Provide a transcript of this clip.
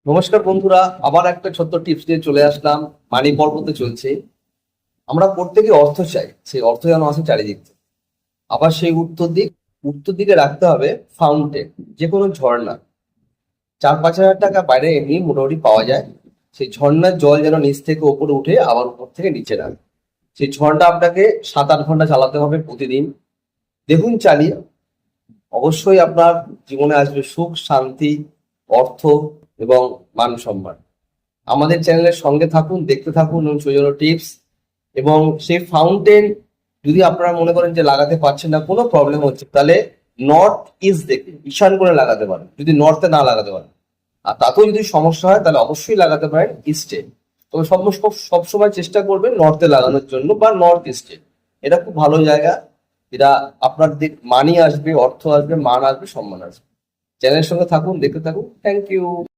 নমস্কার বন্ধুরা, আবার একটা ছোট্ট টিপস নিয়ে চলে আসলাম। মানি পর্বতে চলছে। আমরা প্রত্যেকে অর্থ চাই, সেই অর্থ যেন আসে চারিদিক থেকে। আবার সেই উত্তর দিকে রাখতে হবে ফাউন্টেন, যে কোনো ঝর্ণা। 4-5 হাজার টাকা বাইরে এমনি মোটামুটি পাওয়া যায়। সেই ঝর্ণার জল যেন নিচ থেকে ওপরে উঠে আবার উপর থেকে নিচে নামে। সেই ঝর্ণা আপনাকে 7-8 ঘন্টা চালাতে হবে প্রতিদিন। দেখুন চালিয়ে, অবশ্যই আপনার জীবনে আসবে সুখ, শান্তি, অর্থ এবং মান সম্মান। আমাদের চ্যানেলের সঙ্গে থাকুন, দেখতে থাকুন এবং ছোট ছোট টিপস। এবং সেই ফাউন্টেন যদি আপনারা মনে করেন যে লাগাতে পারছেন না, কোনো প্রবলেম হচ্ছে, তাহলে নর্থ ইস্ট দেখে ঈশান করে লাগাতে পারেন, যদি নর্থে না লাগাতে পারেন। আর তাতেও যদি সমস্যা হয় তাহলে অবশ্যই লাগাতে পারেন ইস্টে। তবে সবসময় চেষ্টা করবেন নর্থে লাগানোর জন্য বা নর্থ ইস্টে। এটা খুব ভালো জায়গা। এটা আপনার দিক মানি আসবে, অর্থ আসবে, মান আসবে, সম্মান আসবে। চ্যানেলের সঙ্গে থাকুন, দেখতে থাকুন। Thank you.